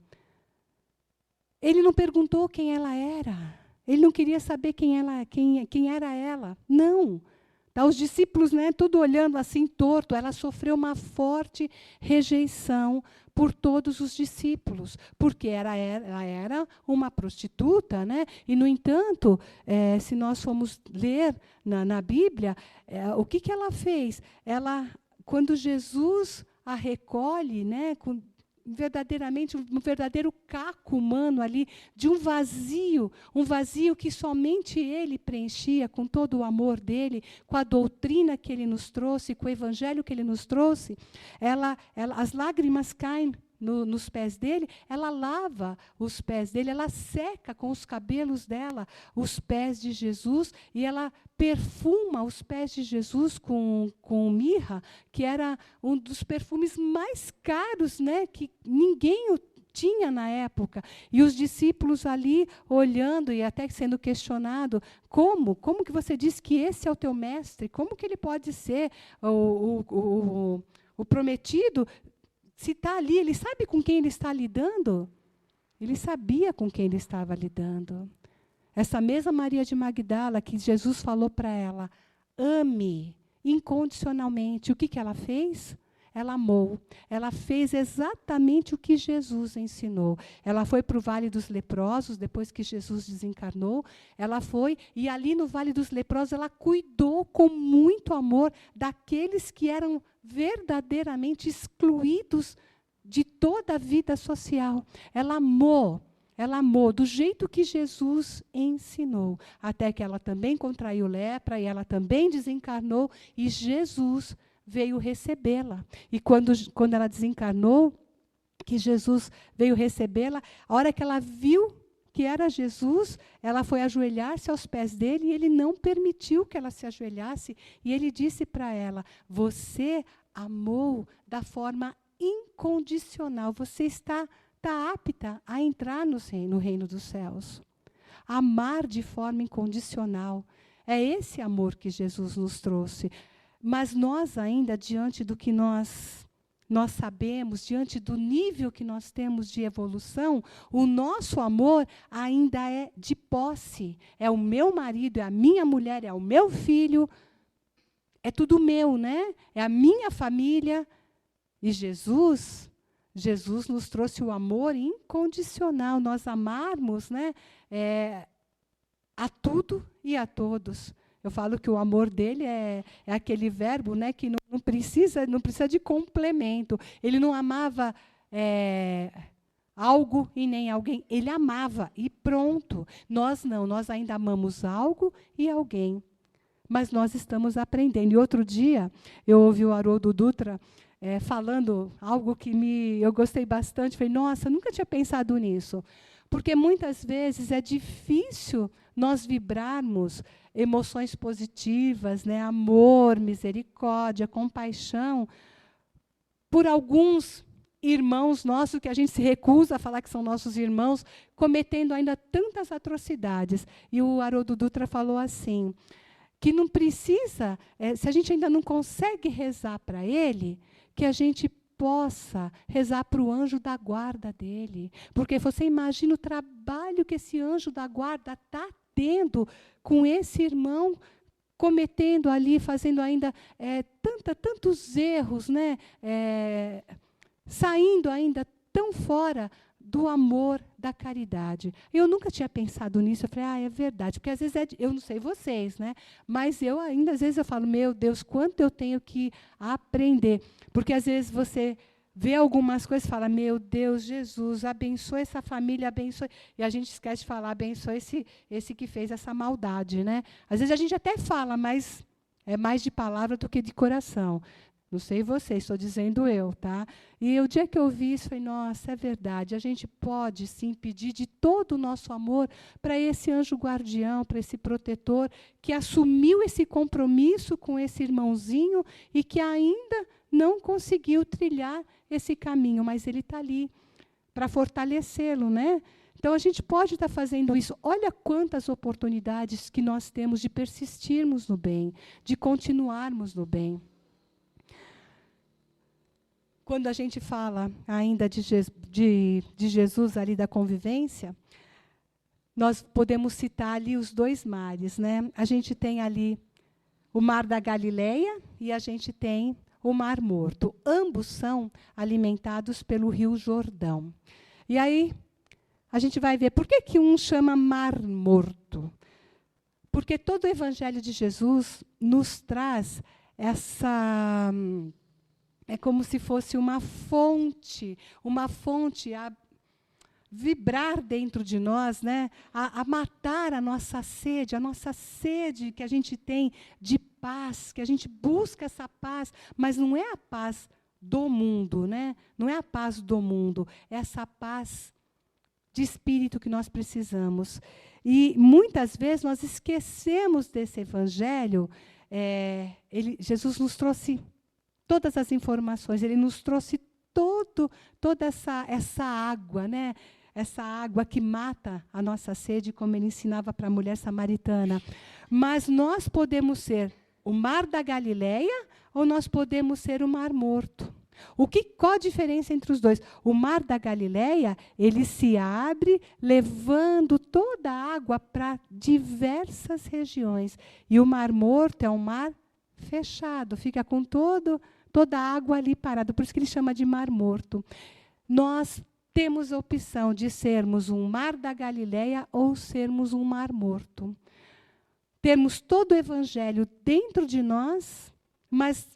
ele não perguntou quem ela era. Ele não queria saber quem era ela. Não. Tá, os discípulos, né, tudo olhando assim torto. Ela sofreu uma forte rejeição por todos os discípulos, porque ela era uma prostituta, né? E, no entanto, se nós formos ler na Bíblia, o que ela fez? Quando Jesus a recolhe, né, verdadeiramente um verdadeiro caco humano ali, de um vazio que somente ele preenchia com todo o amor dele, com a doutrina que ele nos trouxe, com o evangelho que ele nos trouxe, as lágrimas caem nos pés dele, ela lava os pés dele, ela seca com os cabelos dela os pés de Jesus, e ela perfuma os pés de Jesus com mirra, que era um dos perfumes mais caros, né, que ninguém tinha na época. E os discípulos ali olhando e até sendo questionado, como que você diz que esse é o teu mestre? Como que ele pode ser o prometido? Se está ali, ele sabe com quem ele está lidando? Ele sabia com quem ele estava lidando. Essa mesma Maria de Magdala, que Jesus falou para ela, ame incondicionalmente. O que ela fez? Ela amou. Ela fez exatamente o que Jesus ensinou. Ela foi para o Vale dos Leprosos, depois que Jesus desencarnou. Ela foi, e ali no Vale dos Leprosos, ela cuidou com muito amor daqueles que eram verdadeiramente excluídos de toda a vida social. Ela amou do jeito que Jesus ensinou. Até que ela também contraiu lepra, e ela também desencarnou, e Jesus veio recebê-la. E quando ela desencarnou, que Jesus veio recebê-la, a hora que ela viu que era Jesus, ela foi ajoelhar-se aos pés dele, e ele não permitiu que ela se ajoelhasse, e ele disse para ela, você amou da forma incondicional, você está apta a entrar no reino dos céus. Amar de forma incondicional. É esse amor que Jesus nos trouxe. Mas nós ainda, diante do que nós sabemos, diante do nível que nós temos de evolução, o nosso amor ainda é de posse. É o meu marido, é a minha mulher, é o meu filho. É tudo meu, né? É a minha família. E Jesus nos trouxe o amor incondicional. Nós amarmos, né, a tudo e a todos. Eu falo que o amor dele é aquele verbo, né, que não precisa de complemento. Ele não amava algo e nem alguém. Ele amava e pronto. Nós não, nós ainda amamos algo e alguém. Mas nós estamos aprendendo. E outro dia, eu ouvi o Haroldo Dutra falando algo que eu gostei bastante. Falei, nossa, nunca tinha pensado nisso. Porque muitas vezes é difícil nós vibrarmos emoções positivas, né, amor, misericórdia, compaixão, por alguns irmãos nossos, que a gente se recusa a falar que são nossos irmãos, cometendo ainda tantas atrocidades. E o Haroldo Dutra falou assim, que não precisa, se a gente ainda não consegue rezar para ele, que a gente possa rezar para o anjo da guarda dele. Porque você imagina o trabalho que esse anjo da guarda está tendo com esse irmão, cometendo ali, fazendo ainda tantos erros, né? Saindo ainda tão fora do amor, da caridade. Eu nunca tinha pensado nisso. Eu falei, é verdade. Porque às vezes, eu não sei vocês, né? Mas eu ainda, às vezes, eu falo, meu Deus, quanto eu tenho que aprender. Porque às vezes você vê algumas coisas e fala, meu Deus, Jesus, abençoa essa família, abençoe. E a gente esquece de falar, abençoa esse que fez essa maldade, né? Às vezes a gente até fala, mas é mais de palavra do que de coração. Não sei vocês, estou dizendo eu, tá? E o dia que eu vi isso, falei, nossa, é verdade. A gente pode, sim, pedir de todo o nosso amor para esse anjo guardião, para esse protetor, que assumiu esse compromisso com esse irmãozinho e que ainda não conseguiu trilhar esse caminho, mas ele está ali para fortalecê-lo, né? Então, a gente pode estar fazendo isso. Olha quantas oportunidades que nós temos de persistirmos no bem, de continuarmos no bem. Quando a gente fala ainda de Jesus ali da convivência, nós podemos citar ali os dois mares, né? A gente tem ali o Mar da Galileia e a gente tem o Mar Morto. Ambos são alimentados pelo Rio Jordão. E aí a gente vai ver por que um chama Mar Morto. Porque todo o Evangelho de Jesus nos traz essa... É como se fosse uma fonte a vibrar dentro de nós, né? A matar a nossa sede que a gente tem de paz, que a gente busca essa paz, mas não é a paz do mundo, né? Não é a paz do mundo, é essa paz de espírito que nós precisamos. E muitas vezes nós esquecemos desse evangelho. Jesus nos trouxe todas as informações, ele nos trouxe toda essa água, né? Essa água que mata a nossa sede, como ele ensinava para a mulher samaritana. Mas nós podemos ser o mar da Galileia ou nós podemos ser o mar morto. Qual a diferença entre os dois? O mar da Galileia, ele se abre, levando toda a água para diversas regiões. E o mar morto é um mar fechado, fica com toda a água ali parada. Por isso que ele chama de mar morto. Nós temos a opção de sermos um mar da Galileia ou sermos um mar morto. Termos todo o evangelho dentro de nós, mas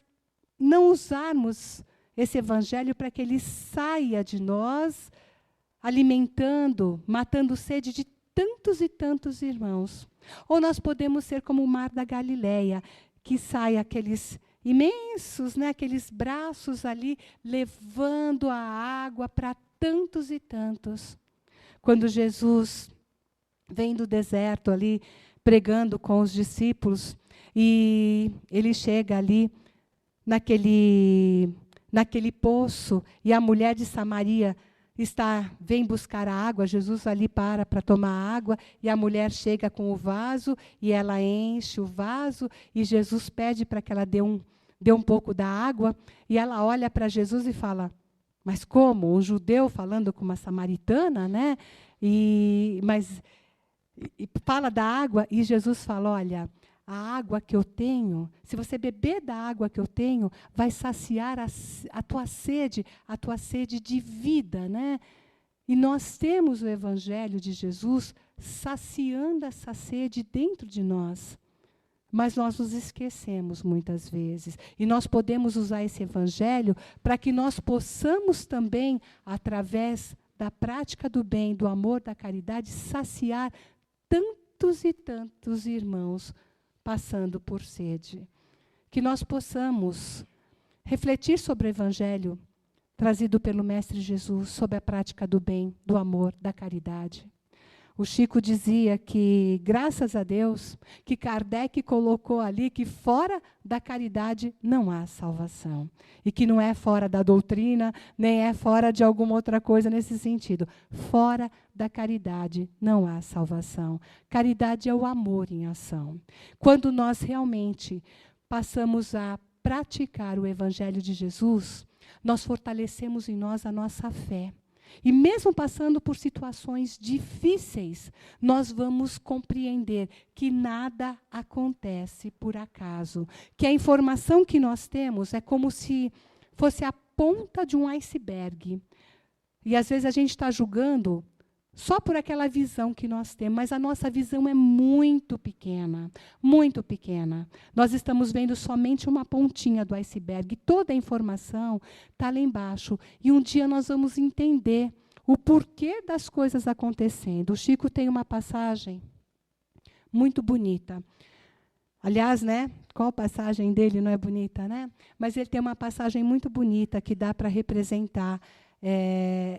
não usarmos esse evangelho para que ele saia de nós, alimentando, matando sede de tantos e tantos irmãos. Ou nós podemos ser como o mar da Galileia, que sai aqueles imensos, né, aqueles braços ali, levando a água para tantos e tantos. Quando Jesus vem do deserto ali, pregando com os discípulos, e ele chega ali naquele poço, e a mulher de Samaria vem buscar a água. Jesus ali para tomar água, e a mulher chega com o vaso, e ela enche o vaso, e Jesus pede para que ela dê um pouco da água, e ela olha para Jesus e fala: mas como? Um judeu falando com uma samaritana, né? E fala da água, e Jesus fala: olha, a água que eu tenho, se você beber da água que eu tenho, vai saciar a tua sede de vida, né? E nós temos o evangelho de Jesus saciando essa sede dentro de nós. Mas nós nos esquecemos muitas vezes. E nós podemos usar esse evangelho para que nós possamos também, através da prática do bem, do amor, da caridade, saciar tantos e tantos irmãos passando por sede. Que nós possamos refletir sobre o evangelho trazido pelo Mestre Jesus, sobre a prática do bem, do amor, da caridade. O Chico dizia que, graças a Deus, que Kardec colocou ali que fora da caridade não há salvação. E que não é fora da doutrina, nem é fora de alguma outra coisa nesse sentido. Fora da caridade não há salvação. Caridade é o amor em ação. Quando nós realmente passamos a praticar o Evangelho de Jesus, nós fortalecemos em nós a nossa fé. E mesmo passando por situações difíceis, nós vamos compreender que nada acontece por acaso. Que a informação que nós temos é como se fosse a ponta de um iceberg. E às vezes a gente está julgando só por aquela visão que nós temos, mas a nossa visão é muito pequena, muito pequena. Nós estamos vendo somente uma pontinha do iceberg, toda a informação está lá embaixo. E um dia nós vamos entender o porquê das coisas acontecendo. O Chico tem uma passagem muito bonita. Aliás, né, qual passagem dele não é bonita, né? Mas ele tem uma passagem muito bonita que dá para representar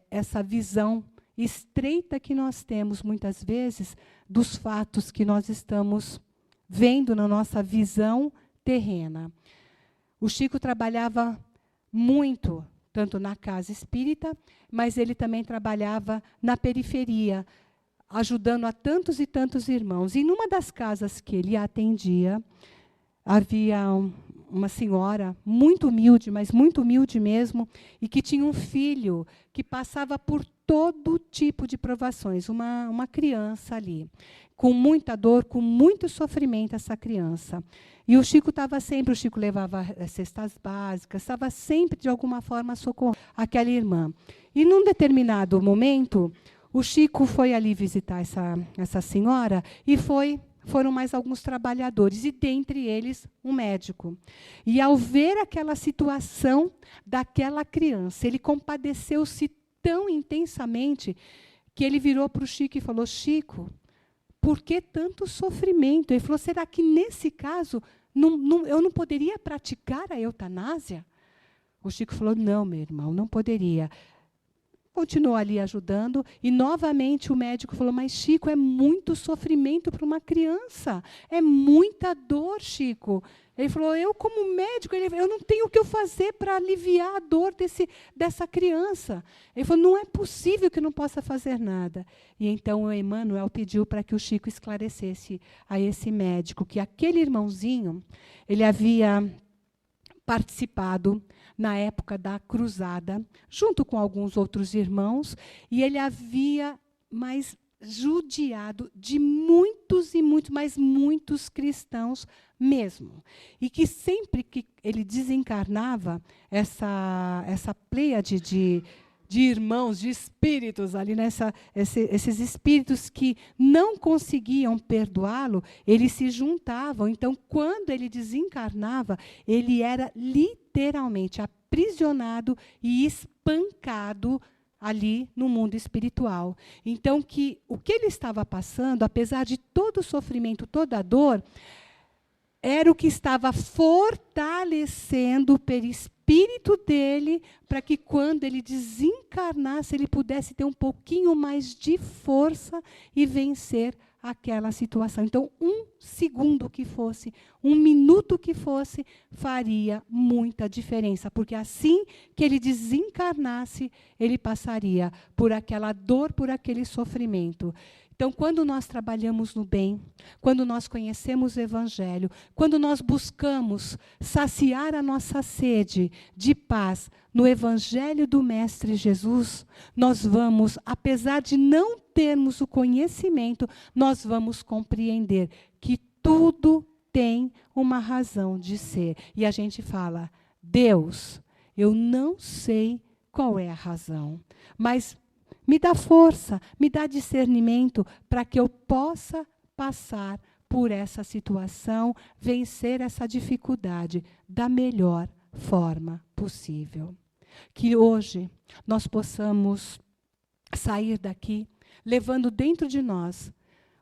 essa visão estreita que nós temos, muitas vezes, dos fatos que nós estamos vendo na nossa visão terrena. O Chico trabalhava muito, tanto na casa espírita, mas ele também trabalhava na periferia, ajudando a tantos e tantos irmãos. E numa das casas que ele atendia, havia uma senhora muito humilde, mas muito humilde mesmo, e que tinha um filho que passava por todo tipo de provações, uma criança ali, com muita dor, com muito sofrimento, essa criança. E o Chico levava cestas básicas, estava sempre, de alguma forma, socorrendo aquela irmã. E, num determinado momento, o Chico foi ali visitar essa senhora, e foram mais alguns trabalhadores, e dentre eles um médico. E ao ver aquela situação daquela criança, ele compadeceu-se tão intensamente que ele virou para o Chico e falou: Chico, por que tanto sofrimento? Ele falou: será que nesse caso eu não poderia praticar a eutanásia? O Chico falou, não, meu irmão, não poderia. Continuou ali ajudando, e novamente o médico falou, mas Chico, é muito sofrimento para uma criança, é muita dor, Chico. Ele falou, eu como médico, eu não tenho o que eu fazer para aliviar a dor dessa criança. Ele falou, não é possível que eu não possa fazer nada. E então o Emmanuel pediu para que o Chico esclarecesse a esse médico que aquele irmãozinho, ele havia participado na época da cruzada, junto com alguns outros irmãos, e ele havia mais judiado de muitos e muitos, mas muitos cristãos mesmo. E que sempre que ele desencarnava, essa pleiade de irmãos, de espíritos ali, esses espíritos que não conseguiam perdoá-lo, eles se juntavam. Então, quando ele desencarnava, ele era literalmente aprisionado e espancado ali no mundo espiritual. Então, o que ele estava passando, apesar de todo o sofrimento, toda a dor, era o que estava fortalecendo o perispírito dele, para que quando ele desencarnasse, ele pudesse ter um pouquinho mais de força e vencer aquela situação. Então, um segundo que fosse, um minuto que fosse, faria muita diferença, porque assim que ele desencarnasse, ele passaria por aquela dor, por aquele sofrimento. Então, quando nós trabalhamos no bem, quando nós conhecemos o Evangelho, quando nós buscamos saciar a nossa sede de paz no Evangelho do Mestre Jesus, nós vamos, apesar de não termos o conhecimento, nós vamos compreender que tudo tem uma razão de ser. E a gente fala, Deus, eu não sei qual é a razão, mas me dá força, me dá discernimento para que eu possa passar por essa situação, vencer essa dificuldade da melhor forma possível. Que hoje nós possamos sair daqui levando dentro de nós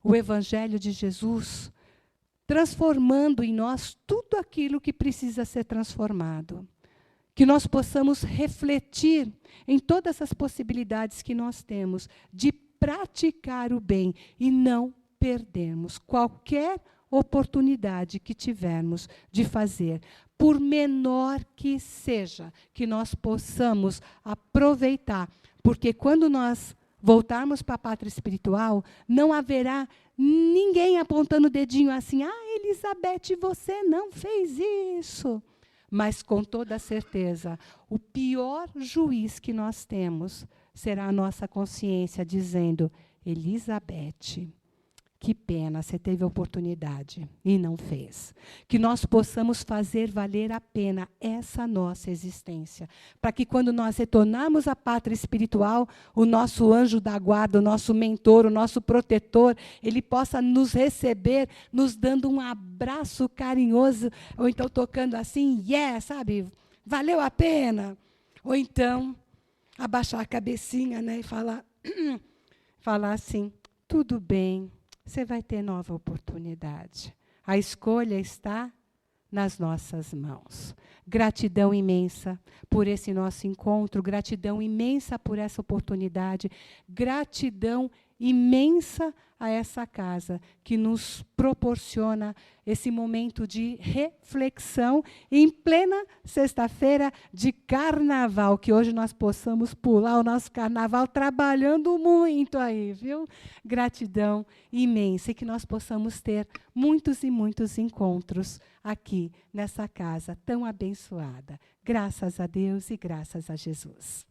o Evangelho de Jesus, transformando em nós tudo aquilo que precisa ser transformado. Que nós possamos refletir em todas as possibilidades que nós temos de praticar o bem e não perdermos qualquer oportunidade que tivermos de fazer, por menor que seja, que nós possamos aproveitar, porque quando nós voltarmos para a pátria espiritual, não haverá ninguém apontando o dedinho assim, Elizabeth, você não fez isso. Mas, com toda certeza, o pior juiz que nós temos será a nossa consciência dizendo, Elizabeth, que pena, você teve a oportunidade e não fez. Que nós possamos fazer valer a pena essa nossa existência, para que quando nós retornarmos à pátria espiritual, o nosso anjo da guarda, o nosso mentor, o nosso protetor, ele possa nos receber, nos dando um abraço carinhoso, ou então tocando assim, sabe, valeu a pena. Ou então, abaixar a cabecinha, né, e falar assim, tudo bem, você vai ter nova oportunidade. A escolha está nas nossas mãos. Gratidão imensa por esse nosso encontro, gratidão imensa por essa oportunidade, gratidão imensa a essa casa que nos proporciona esse momento de reflexão em plena sexta-feira de carnaval, que hoje nós possamos pular o nosso carnaval trabalhando muito aí, viu? Gratidão imensa e que nós possamos ter muitos e muitos encontros aqui nessa casa tão abençoada. Graças a Deus e graças a Jesus.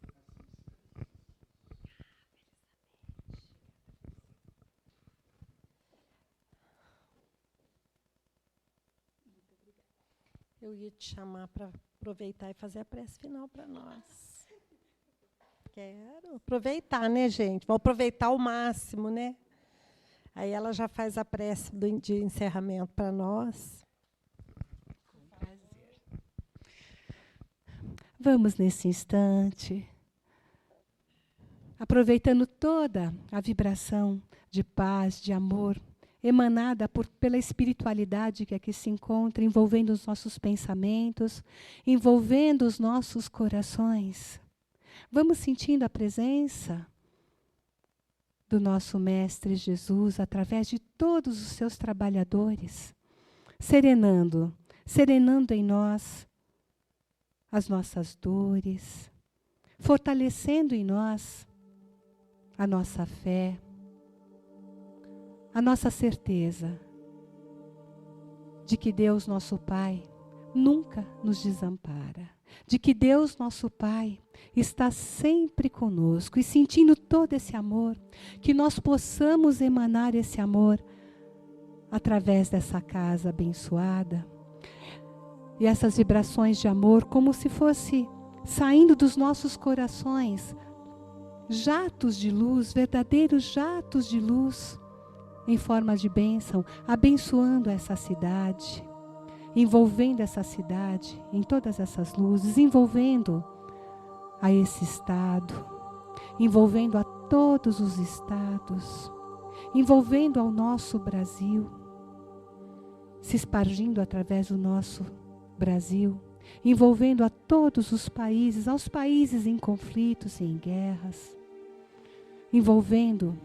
Eu ia te chamar para aproveitar e fazer a prece final para nós. Quero aproveitar, né, gente? Vamos aproveitar ao máximo, né? Aí ela já faz a prece de encerramento para nós. Com prazer. Vamos nesse instante, aproveitando toda a vibração de paz, de amor, emanada pela espiritualidade que aqui se encontra, envolvendo os nossos pensamentos, envolvendo os nossos corações. Vamos sentindo a presença do nosso Mestre Jesus através de todos os seus trabalhadores, serenando em nós as nossas dores, fortalecendo em nós a nossa fé, a nossa certeza de que Deus, nosso Pai, nunca nos desampara, de que Deus, nosso Pai, está sempre conosco, e sentindo todo esse amor, que nós possamos emanar esse amor através dessa casa abençoada, e essas vibrações de amor como se fosse saindo dos nossos corações, jatos de luz, verdadeiros jatos de luz, em forma de bênção, abençoando essa cidade, envolvendo essa cidade em todas essas luzes, envolvendo a esse estado, envolvendo a todos os estados, envolvendo ao nosso Brasil, se espargindo através do nosso Brasil, envolvendo a todos os países, aos países em conflitos e em guerras, envolvendo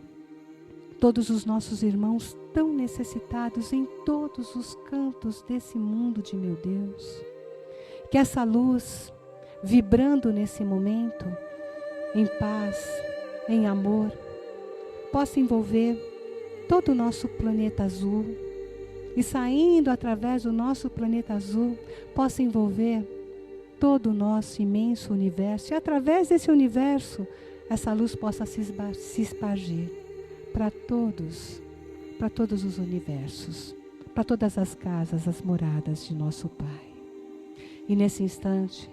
todos os nossos irmãos tão necessitados em todos os cantos desse mundo de meu Deus. Que essa luz, vibrando nesse momento, em paz, em amor, possa envolver todo o nosso planeta azul, e saindo através do nosso planeta azul, possa envolver todo o nosso imenso universo, e através desse universo, essa luz possa se espargir para todos os universos, para todas as casas, as moradas de nosso Pai. E nesse instante,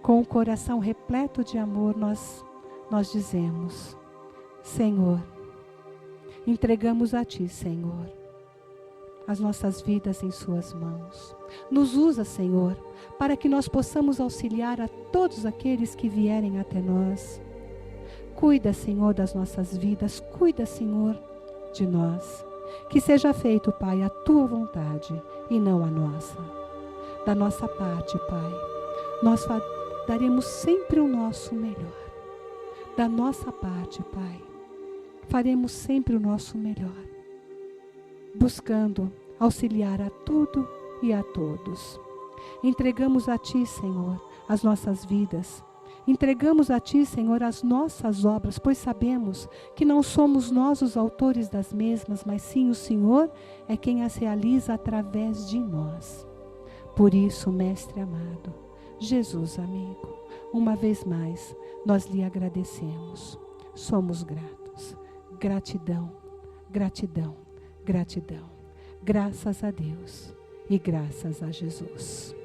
com o coração repleto de amor, nós dizemos: Senhor, entregamos a Ti, Senhor, as nossas vidas em Suas mãos. Nos usa, Senhor, para que nós possamos auxiliar a todos aqueles que vierem até nós. Cuida, Senhor, das nossas vidas, cuida, Senhor, de nós. Que seja feito, Pai, a Tua vontade e não a nossa. Da nossa parte, Pai, nós daremos sempre o nosso melhor. Da nossa parte, Pai, faremos sempre o nosso melhor, buscando auxiliar a tudo e a todos. Entregamos a Ti, Senhor, as nossas vidas. Entregamos a Ti, Senhor, as nossas obras, pois sabemos que não somos nós os autores das mesmas, mas sim o Senhor é quem as realiza através de nós. Por isso, Mestre amado, Jesus amigo, uma vez mais, nós lhe agradecemos. Somos gratos. Gratidão, gratidão, gratidão. Graças a Deus e graças a Jesus.